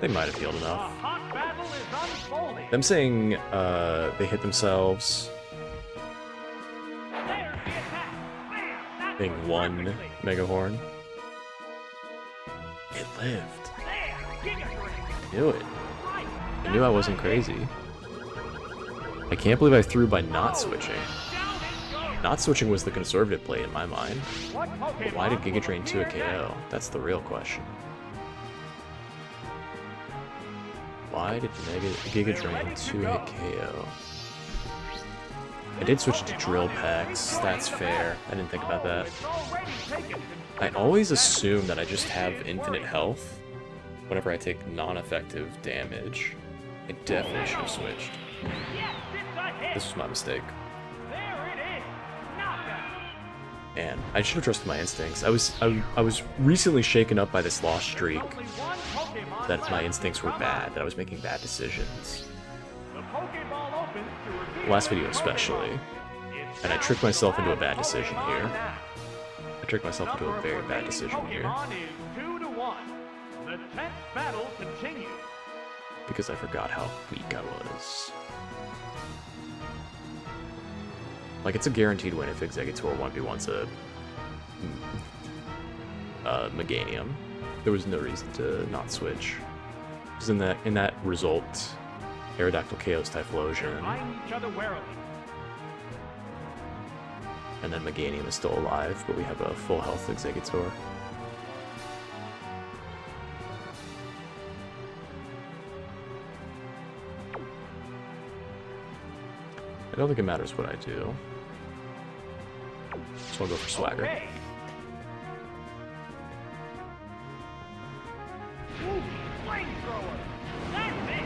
They might have healed enough. Them saying they hit themselves being 1 Mega Horn. It lived. Knew it. I knew I wasn't crazy. I can't believe I threw by not switching. Not switching was the conservative play in my mind. But why did Giga Drain 2 a KO? That's the real question. Why did Giga Drain 2 hit KO? I did switch to Drill Packs, that's fair. I didn't think about that. I always assume that I just have infinite health whenever I take non-effective damage. I definitely should have switched. This was my mistake. And I should have trusted my instincts. I was recently shaken up by this lost streak that my instincts were bad, that I was making bad decisions. Last video especially. And I tricked myself into a bad decision here. I tricked myself into a very bad decision here. Because I forgot how weak I was. Like, it's a guaranteed win if Exeggutor 1v1's a Meganium. There was no reason to not switch. Because in that result, Aerodactyl KOs Typhlosion. And then Meganium is still alive, but we have a full health Exeggutor. I don't think it matters what I do. So I'll go for Swagger. Okay.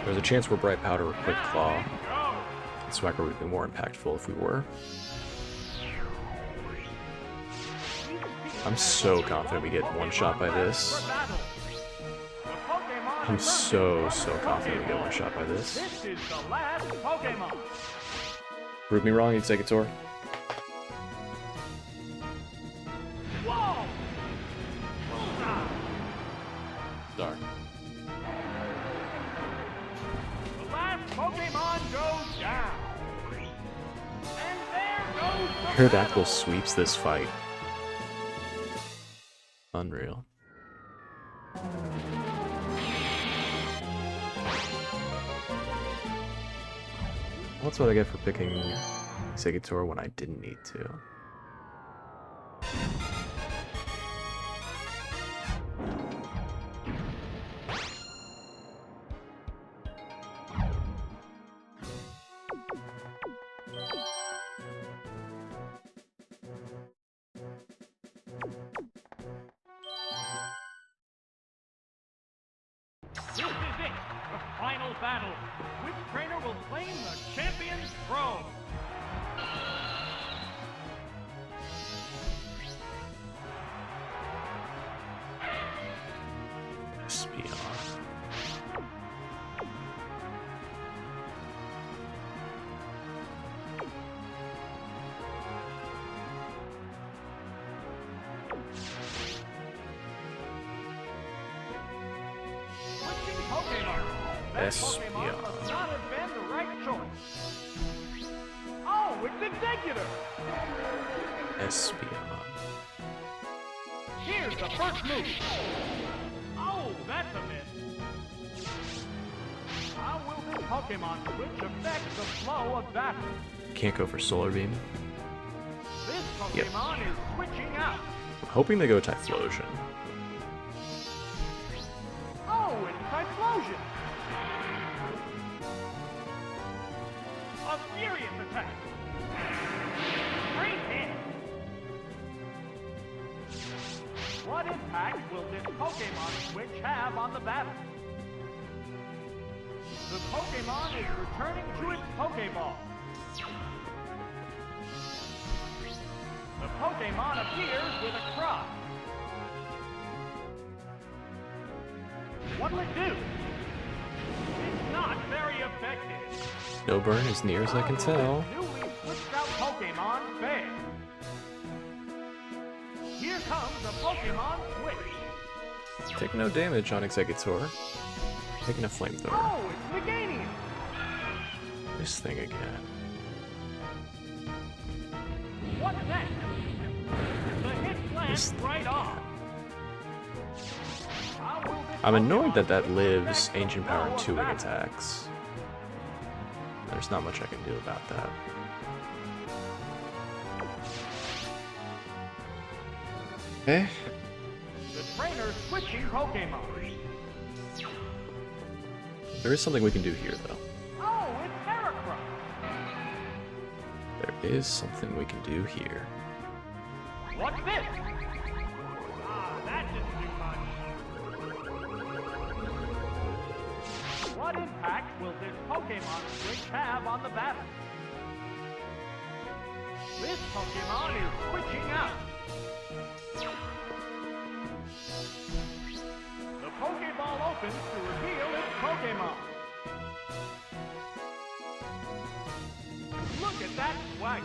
There's a chance we're Bright Powder or Quick Claw. Swagger would be more impactful if we were. I'm so confident we get one shot by this. I'm so confident we get one shot by this. Prove me wrong, Exeggutor. Darn. The last Pokemon goes down. And there goes the Aerodactyl sweeps this fight. Unreal. That's what I get for picking Exeggutor when I didn't need to. This is it, the final battle. Which trainer will claim the champion's throne? Speed off. Pokemon. That Pokemon must not have been the right choice. Oh, it's Executor! Espeon. Here's the first move. Oh, that's a miss. How will this Pokemon switch affect the flow of battle? Can't go for Solar Beam. This Pokemon is switching out. I'm hoping they go Typhlosion. Oh, it's Typhlosion. A furious attack. Great hit. What impact will this Pokemon switch have on the battle? The Pokemon is returning to its Pokeball. The Pokemon appears with a cry. What'll it do? It's not very effective. No burn as near as I can tell. Newly switched out Pokemon fair. Here comes a Pokemon switch. Take no damage on Executor. Taking a Flamethrower. Oh, it's Meganium. This thing again. What's next? The hit This lands thing right again. off. How will this I'm annoyed that Pokemon lives affect the Ancient Power flow of 2 battle? attacks. There's not much I can do about that. Okay. The trainer's switching Pokemon. There is something we can do here, though. Oh, it's Heracross. There is something we can do here. What's this? Ah, that didn't do much. What impact will this Pokemon switch have on the battle? This Pokemon is switching out. The Pokeball opens to reveal its Pokemon. Look at that swagger.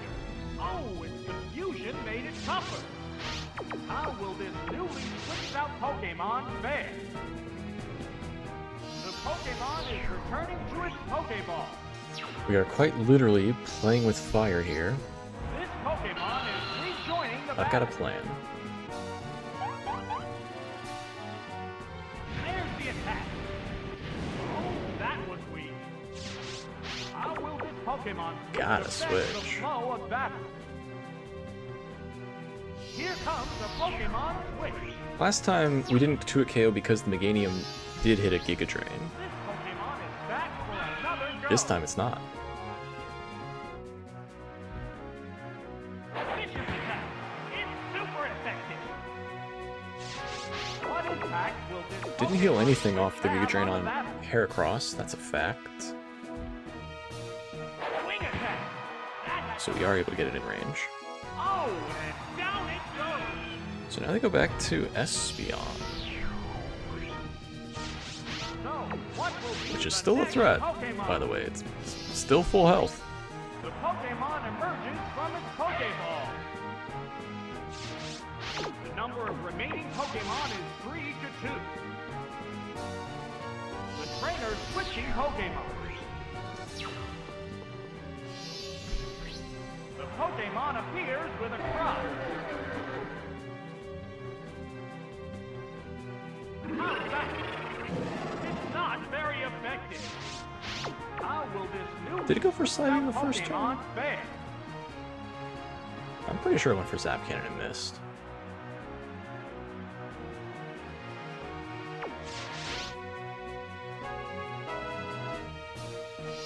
Oh, its confusion made it tougher. How will this newly switched out Pokemon fare? The Pokemon is returning to its Pokeball. We are quite literally playing with fire here. This Pokemon is rejoining the I've got a battle. plan. There's the attack. Oh, that was weak. How will this Pokemon Gotta affect the switch. flow of battle? Here comes the Pokemon switch. Last time we didn't 2-hit KO because the Meganium did hit a Giga Drain. This Pokemon is back for another go. This time it's not. Vicious attack. It's super effective. What impact will this Didn't heal Pokemon anything off the have Giga Drain on on the battle? Heracross, that's a fact. Wing attack. That has So we are able to get it in range. Oh, and down it goes. So now they go back to Espeon, So, what will be which is the still a next threat, Pokemon? by the way. It's still full health. The Pokemon emerges from its Pokeball. The number of remaining Pokemon is 3 to 2. The trainer's switching Pokemon. The Pokemon appears with a cry. How's that? It's not very effective. How will this new Did it go for Psybeam the first Pokemon turn? fare? I'm pretty sure it went for Zap Cannon and missed.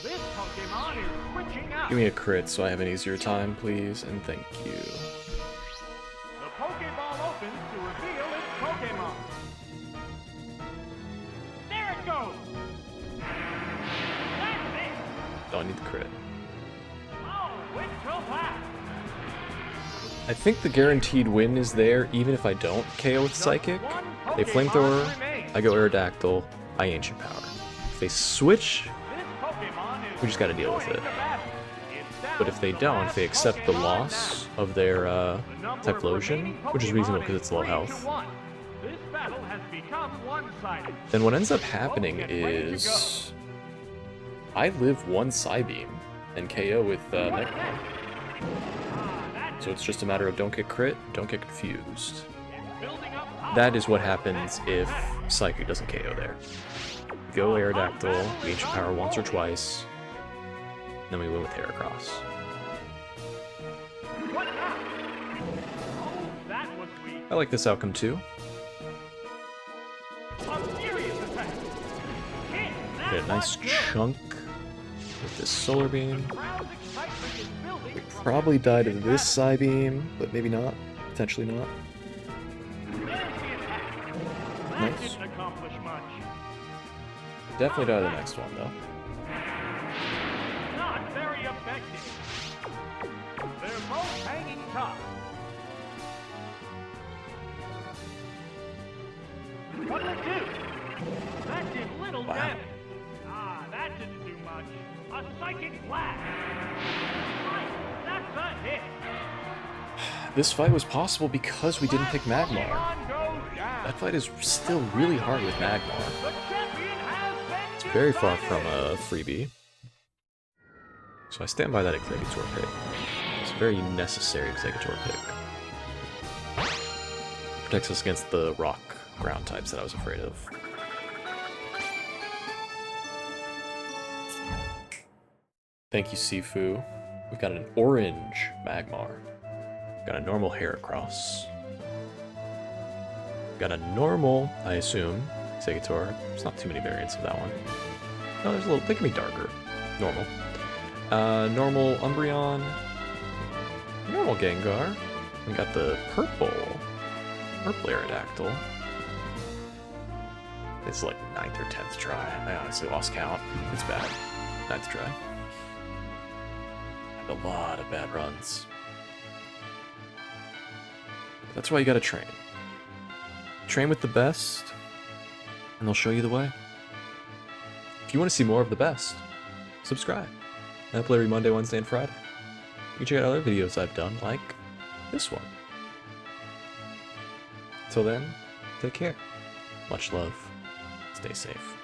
This Pokemon is switching out. Give me a crit so I have an easier time, please, and thank you. The Pokeball opens to reveal its Pokemon. There it goes. That's it. Don't need the crit. Oh, it goes back. I think the guaranteed win is there, even if I don't KO with Psychic. They Flamethrower, I go Aerodactyl, I Ancient Power. If they switch, This Pokemon is we just gotta deal with it. joining the battle. It's down But if they to the don't, if last they accept the Pokemon loss now. of their The number of Typhlosion, remaining which is Pokemon reasonable because it's low 3 to health, 1. This battle has become one-sided. then what ends up happening Both get ready to is I live one Psybeam and KO with What's Mega. next? So it's just a matter of don't get crit, don't get confused. Building up power. That is what happens if Psychic doesn't KO there. Go Aerodactyl, Ancient Power once or twice, then we win with Heracross. What now? Oh, that was weak. I like this outcome too. A serious attack. Hit. Get a nice chunk with this Solar Beam. Crowd's excitement is building from Probably die to this Psybeam, but maybe not. Potentially not. there's the attack. That Nice. didn't accomplish much. Definitely die to the next one though. Not very effective. They're both hanging tough. What'll it do? That did little Wow. damage. Ah, that didn't do much. A psychic blast. Right, that's a hit. This fight was possible because we didn't pick Magmar. Pokemon goes down. That fight is still really hard with Magmar. The champion has been It's very far decided. from a freebie. So I stand by that Executor pick. It's a very necessary Executor pick. Protects us against the rock ground types that I was afraid of. Thank you, Sifu. We've got an orange Magmar. We've got a normal Heracross. We've got a normal, I assume, Executor. There's not too many variants of that one. No, there's a little, they can be darker. Normal. Normal Umbreon. Normal Gengar. We got the purple Aerodactyl. It's like 9th or 10th try. I honestly lost count. It's bad. 9th try. Had a lot of bad runs. That's why you gotta train. Train with the best, and they'll show you the way. If you want to see more of the best, subscribe. I play every Monday, Wednesday, and Friday. You can check out other videos I've done, like this one. Till then, take care. Much love. Stay safe.